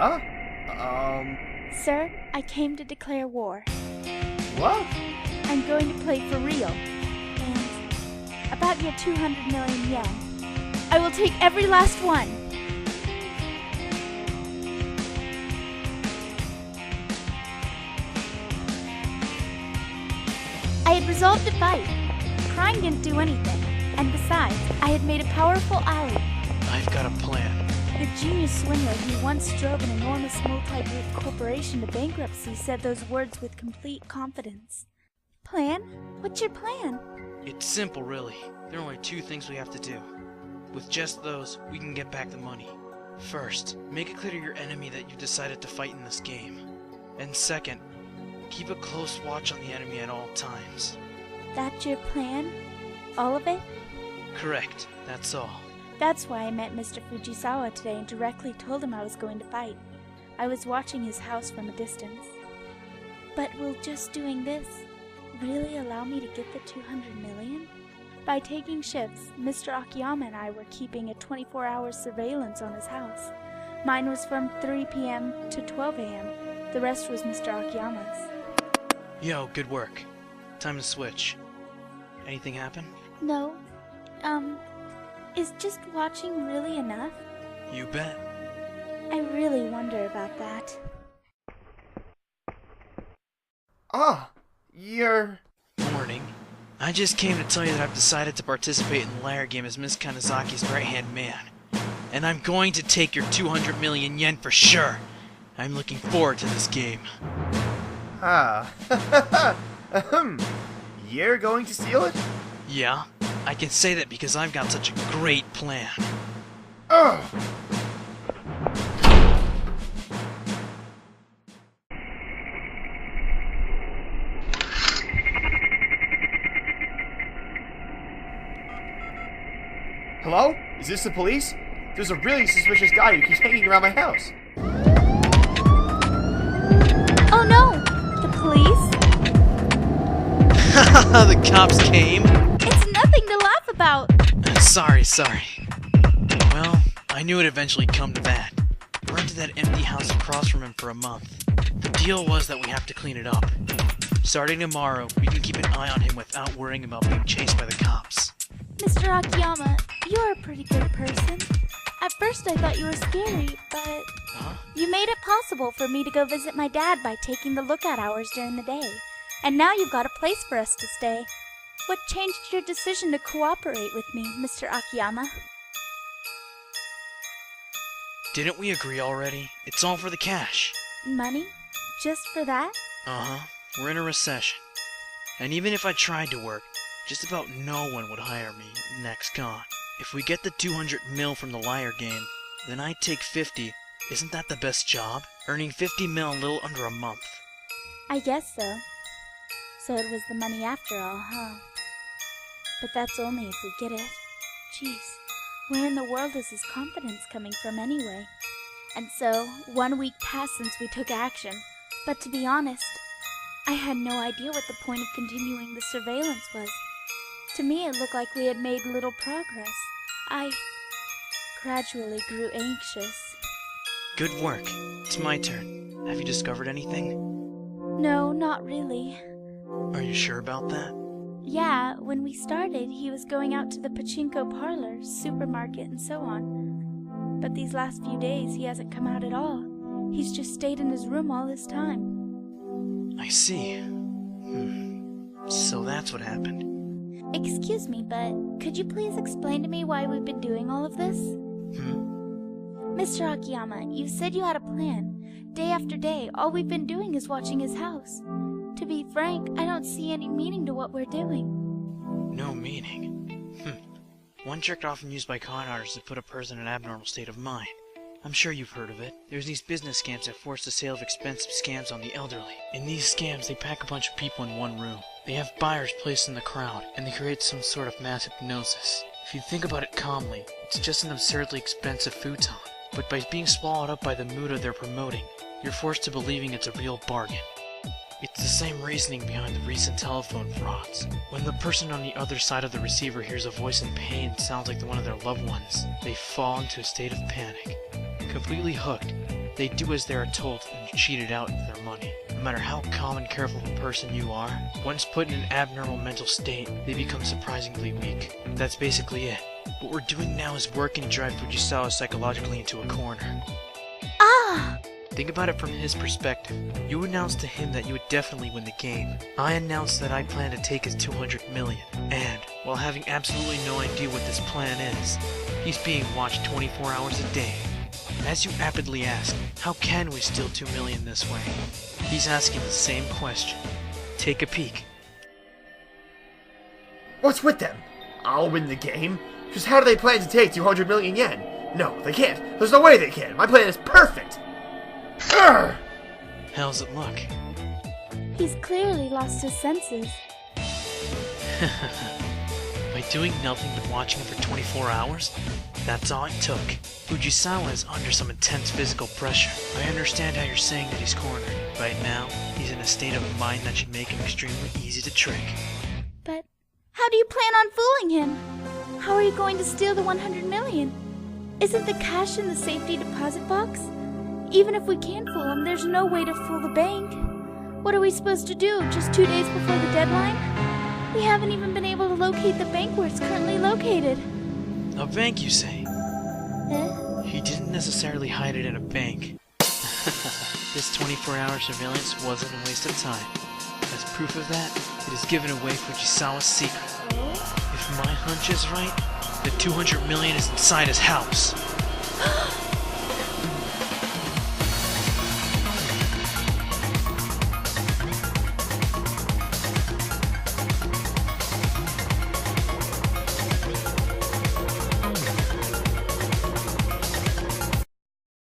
Huh? Sir, I came to declare war. What? I'm going to play for real. And about your 200 million yen, I will take every last one. I had resolved to fight. Crying didn't do anything. And besides, I had made a powerful ally. I've got a plan. The genius swindler who once drove an enormous multi-group corporation to bankruptcy said those words with complete confidence. Plan? What's your plan? It's simple, really. There are only two things we have to do. With just those, we can get back the money. First, make it clear to your enemy that you've decided to fight in this game. And second, keep a close watch on the enemy at all times. That's your plan? All of it? Correct. That's all. That's why I met Mr. Fujisawa today and directly told him I was going to fight. I was watching his house from a distance. But will just doing this really allow me to get the 200 million? By taking shifts, Mr. Akiyama and I were keeping a 24-hour surveillance on his house. Mine was from 3 p.m. to 12 a.m. The rest was Mr. Akiyama's. Yo, good work. Time to switch. Anything happen? No. Is just watching really enough? You bet. I really wonder about that. You're... Morning. I just came to tell you that I've decided to participate in the liar game as Miss Kanazaki's right-hand man. And I'm going to take your 200 million yen for sure. I'm looking forward to this game. You're going to steal it? Yeah, I can say that because I've got such a great plan. Ugh! Hello? Is this the police? There's a really suspicious guy who keeps hanging around my house. Oh no! The police? The cops came. It's nothing to laugh about! Sorry. Well, I knew it'd eventually come to that. I rented that empty house across from him for a month. The deal was that we have to clean it up. Starting tomorrow, we can keep an eye on him without worrying about being chased by the cops. Mr. Akiyama, you're a pretty good person. At first I thought you were scary, but you made it possible for me to go visit my dad by taking the lookout hours during the day. And now you've got a place for us to stay. What changed your decision to cooperate with me, Mr. Akiyama? Didn't we agree already? It's all for the cash. Money? Just for that? Uh-huh. We're in a recession. And even if I tried to work, just about no one would hire me next con. If we get the 200 mil from the liar game, then I'd take 50. Isn't that the best job? Earning 50 mil in a little under a month. I guess so. So it was the money after all, huh? But that's only if we get it. Jeez, where in the world is his confidence coming from anyway? And so, 1 week passed since we took action. But to be honest, I had no idea what the point of continuing the surveillance was. To me, it looked like we had made little progress. I gradually grew anxious. Good work. It's my turn. Have you discovered anything? No, not really. Are you sure about that? Yeah, when we started, he was going out to the pachinko parlor, supermarket, and so on. But these last few days, he hasn't come out at all. He's just stayed in his room all this time. I see. So that's what happened. Excuse me, but could you please explain to me why we've been doing all of this? Mr. Akiyama, you said you had a plan. Day after day, all we've been doing is watching his house. To be frank, I don't see any meaning to what we're doing. No meaning? One trick often used by con artists to put a person in an abnormal state of mind. I'm sure you've heard of it. There's these business scams that force the sale of expensive scams on the elderly. In these scams, they pack a bunch of people in one room. They have buyers placed in the crowd, and they create some sort of mass hypnosis. If you think about it calmly, it's just an absurdly expensive futon. But by being swallowed up by the mood they're promoting, you're forced to believing it's a real bargain. It's the same reasoning behind the recent telephone frauds. When the person on the other side of the receiver hears a voice in pain that sounds like the one of their loved ones, they fall into a state of panic. Completely hooked, They do as they are told and cheated out of their money. No matter how calm and careful of a person you are, once put in an abnormal mental state, they become surprisingly weak. That's basically it. What we're doing now is working to drive Fujisawa psychologically into a corner. Ah! Think about it from his perspective. You announced to him that you would definitely win the game. I announced that I plan to take his 200 million. And, while having absolutely no idea what this plan is, he's being watched 24 hours a day. As you aptly ask, how can we steal 2 million this way? He's asking the same question. Take a peek. What's with them? I'll win the game? Just how do they plan to take 200 million yen? No, they can't. There's no way they can. My plan is perfect. Urgh! How's it look? He's clearly lost his senses. By doing nothing but watching him for 24 hours? That's all it took. Fujisawa is under some intense physical pressure. I understand how you're saying that he's cornered. Right now, he's in a state of mind that should make him extremely easy to trick. But how do you plan on fooling him? How are you going to steal the 100 million? Isn't the cash in the safety deposit box? Even if we can fool him, there's no way to fool the bank. What are we supposed to do, just 2 days before the deadline? We haven't even been able to locate the bank where it's currently located. A bank, you say? Eh? He didn't necessarily hide it in a bank. This 24-hour surveillance wasn't a waste of time. As proof of that, it has given away Fujisawa's secret. If my hunch is right, the 200 million is inside his house.